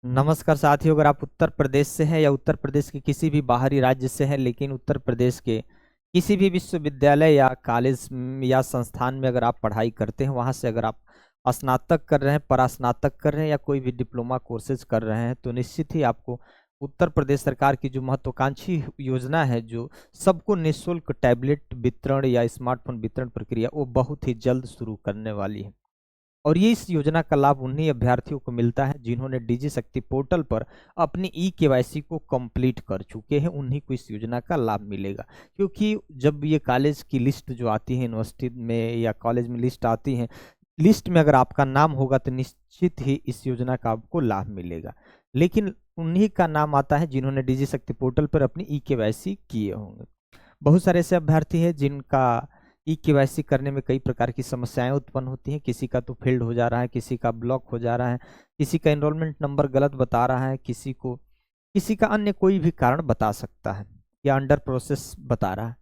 नमस्कार साथियों, अगर आप उत्तर प्रदेश से हैं या उत्तर प्रदेश के किसी भी बाहरी राज्य से हैं, लेकिन उत्तर प्रदेश के किसी भी विश्वविद्यालय या कॉलेज या संस्थान में अगर आप पढ़ाई करते हैं, वहां से अगर आप स्नातक कर रहे हैं, परास्नातक कर रहे हैं या कोई भी डिप्लोमा कोर्सेज कर रहे हैं, तो निश्चित ही आपको उत्तर प्रदेश सरकार की जो महत्वाकांक्षी योजना है, जो सबको निःशुल्क टैबलेट वितरण या स्मार्टफोन वितरण प्रक्रिया, वो बहुत ही जल्द शुरू करने वाली है। और ये इस योजना का लाभ उन्हीं अभ्यर्थियों को मिलता है जिन्होंने डिजी शक्ति पोर्टल पर अपनी ई-केवाईसी को कंप्लीट कर चुके हैं। उन्हीं को इस योजना का लाभ मिलेगा, क्योंकि जब ये कॉलेज की लिस्ट जो आती है, यूनिवर्सिटी में या कॉलेज में लिस्ट आती है, लिस्ट में अगर आपका नाम होगा तो निश्चित ही इस योजना का आपको लाभ मिलेगा। लेकिन उन्हीं का नाम आता है जिन्होंने डिजी शक्ति पोर्टल पर अपनी ई-केवाईसी किए होंगे। बहुत सारे ऐसे अभ्यर्थी हैं जिनका ई-केवाईसी करने में कई प्रकार की समस्याएं उत्पन्न होती हैं। किसी का तो फेल्ड हो जा रहा है, किसी का ब्लॉक हो जा रहा है, किसी का एनरोलमेंट नंबर गलत बता रहा है, किसी का अन्य कोई भी कारण बता सकता है या अंडर प्रोसेस बता रहा है।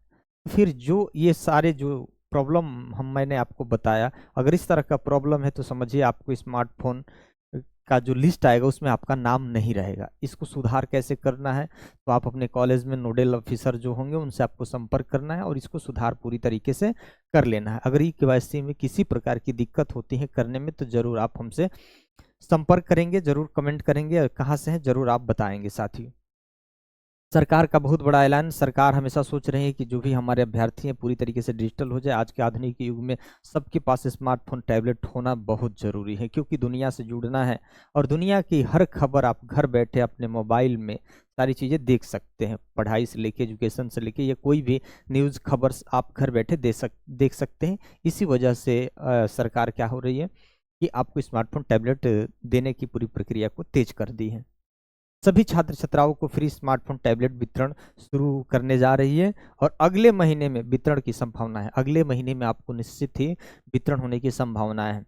फिर जो ये सारे जो प्रॉब्लम मैंने आपको बताया, अगर इस तरह का प्रॉब्लम है तो समझिए आपको स्मार्टफोन का जो लिस्ट आएगा उसमें आपका नाम नहीं रहेगा। इसको सुधार कैसे करना है, तो आप अपने कॉलेज में नोडल ऑफिसर जो होंगे उनसे आपको संपर्क करना है और इसको सुधार पूरी तरीके से कर लेना है। अगर ई-केवाईसी में किसी प्रकार की दिक्कत होती है करने में, तो जरूर आप हमसे संपर्क करेंगे, जरूर कमेंट करेंगे और कहाँ से हैं जरूर आप बताएंगे। साथियों, सरकार का बहुत बड़ा ऐलान। सरकार हमेशा सोच रही है कि जो भी हमारे अभ्यर्थी हैं पूरी तरीके से डिजिटल हो जाए। आज के आधुनिक युग में सबके पास स्मार्टफोन टैबलेट होना बहुत ज़रूरी है, क्योंकि दुनिया से जुड़ना है और दुनिया की हर खबर आप घर बैठे अपने मोबाइल में सारी चीज़ें देख सकते हैं। पढ़ाई से लेके एजुकेशन से लेके या कोई भी न्यूज़ खबर आप घर बैठे देख सकते हैं। इसी वजह से सरकार क्या हो रही है कि आपको स्मार्टफोन टैबलेट देने की पूरी प्रक्रिया को तेज कर दी है। सभी छात्र छात्राओं को फ्री स्मार्टफोन टैबलेट वितरण शुरू करने जा रही है और अगले महीने में वितरण की संभावना है। अगले महीने में आपको निश्चित ही वितरण होने की संभावना है।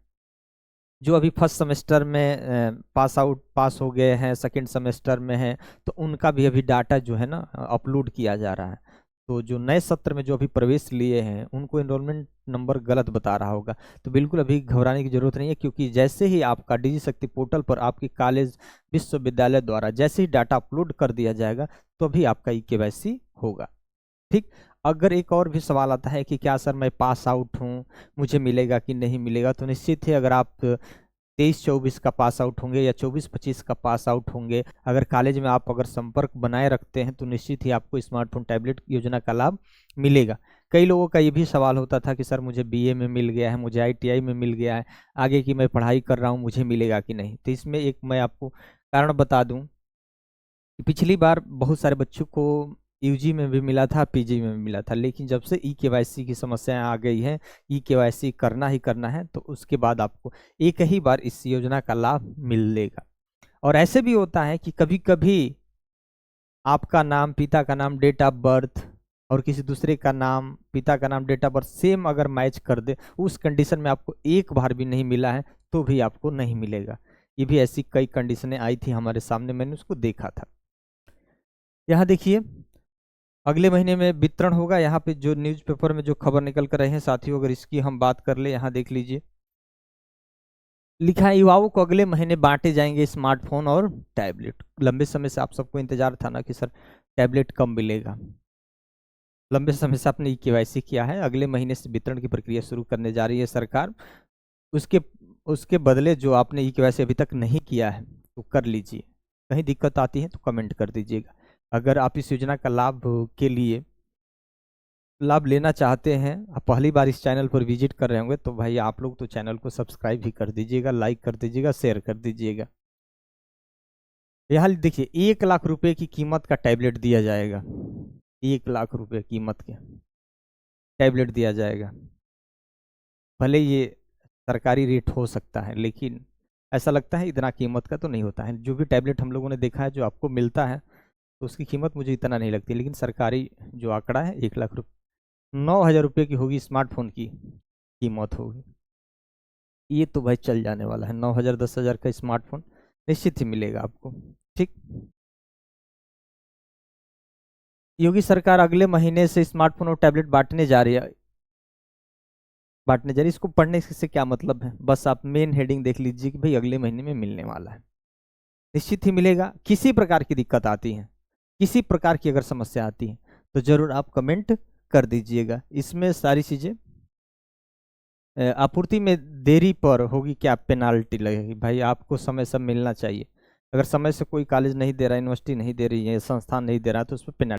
जो अभी फर्स्ट सेमेस्टर में पास हो गए हैं, सेकंड सेमेस्टर में हैं, तो उनका भी अभी डाटा जो है ना अपलोड किया जा रहा है। तो जो नए सत्र में जो अभी प्रवेश लिए हैं उनको एनरोलमेंट नंबर गलत बता रहा होगा, तो बिल्कुल अभी घबराने की जरूरत नहीं है, क्योंकि जैसे ही आपका डिजी शक्ति पोर्टल पर आपकी कॉलेज विश्वविद्यालय द्वारा जैसे ही डाटा अपलोड कर दिया जाएगा तो अभी आपका ई-केवाईसी होगा। ठीक। अगर एक और भी सवाल आता है कि क्या सर मैं पास आउट हूँ, मुझे मिलेगा कि नहीं मिलेगा, तो निश्चित ही अगर आप 23-24 का पास आउट होंगे या 24-25 का पास आउट होंगे, अगर कॉलेज में आप अगर संपर्क बनाए रखते हैं, तो निश्चित ही आपको स्मार्टफोन टैबलेट योजना का लाभ मिलेगा। कई लोगों का ये भी सवाल होता था कि सर मुझे बीए में मिल गया है, मुझे आईटीआई में मिल गया है, आगे की मैं पढ़ाई कर रहा हूँ, मुझे मिलेगा कि नहीं। तो इसमें एक मैं आपको कारण बता दूं कि पिछली बार बहुत सारे बच्चों को यूजी में भी मिला था, पीजी में भी मिला था, लेकिन जब से ई-केवाईसी की समस्याएं आ गई हैं, ई-केवाईसी करना ही करना है, तो उसके बाद आपको एक ही बार इस योजना का लाभ मिलेगा। और ऐसे भी होता है कि कभी कभी आपका नाम, पिता का नाम, डेट ऑफ बर्थ और किसी दूसरे का नाम, पिता का नाम, डेट ऑफ बर्थ सेम अगर मैच कर दे, उस कंडीशन में आपको एक बार भी नहीं मिला है तो भी आपको नहीं मिलेगा। ये भी ऐसी कई कंडीशनें आई थी हमारे सामने, मैंने उसको देखा था। यहाँ देखिए, अगले महीने में वितरण होगा। यहाँ पे जो न्यूज़पेपर में जो खबर निकल कर रहे हैं साथियों, अगर इसकी हम बात कर ले, यहाँ देख लीजिए, लिखा है युवाओं को अगले महीने बांटे जाएंगे स्मार्टफोन और टैबलेट। लंबे समय से आप सबको इंतजार था ना कि सर टैबलेट कब मिलेगा। लंबे समय से आपने ई-केवाईसी किया है, अगले महीने से वितरण की प्रक्रिया शुरू करने जा रही है सरकार। उसके उसके बदले जो आपने ई-केवाईसी अभी तक नहीं किया है तो कर लीजिए। कहीं दिक्कत आती है तो कमेंट कर दीजिएगा। अगर आप इस योजना का लाभ लेना चाहते हैं, आप पहली बार इस चैनल पर विजिट कर रहे होंगे, तो भाई आप लोग तो चैनल को सब्सक्राइब भी कर दीजिएगा, लाइक कर दीजिएगा, शेयर कर दीजिएगा। यहाँ देखिए, 1 लाख रुपए की कीमत का टैबलेट दिया जाएगा। 1 लाख रुपए कीमत के टैबलेट दिया जाएगा। भले ये सरकारी रेट हो सकता है, लेकिन ऐसा लगता है इतना कीमत का तो नहीं होता है। जो भी टैबलेट हम लोगों ने देखा है जो आपको मिलता है, तो उसकी कीमत मुझे इतना नहीं लगती, लेकिन सरकारी जो आंकड़ा है 1 लाख रुपये, 9,000 रुपये की होगी स्मार्टफोन की कीमत होगी। ये तो भाई चल जाने वाला है। 9,000 10,000 का स्मार्टफोन निश्चित ही मिलेगा आपको। ठीक। योगी सरकार अगले महीने से स्मार्टफोन और टैबलेट बांटने जा रही है। इसको पढ़ने से क्या मतलब है, बस आप मेन हेडिंग देख लीजिए कि भाई अगले महीने में मिलने वाला है। निश्चित ही मिलेगा। किसी प्रकार की दिक्कत आती है, किसी प्रकार की अगर समस्या आती है तो जरूर आप कमेंट कर दीजिएगा। इसमें सारी चीज़ें आपूर्ति में देरी पर होगी क्या पेनाल्टी लगेगी? भाई आपको समय सब मिलना चाहिए। अगर समय से कोई कॉलेज नहीं दे रहा, यूनिवर्सिटी नहीं दे रही है, संस्थान नहीं दे रहा तो उस पर पेनाल्टी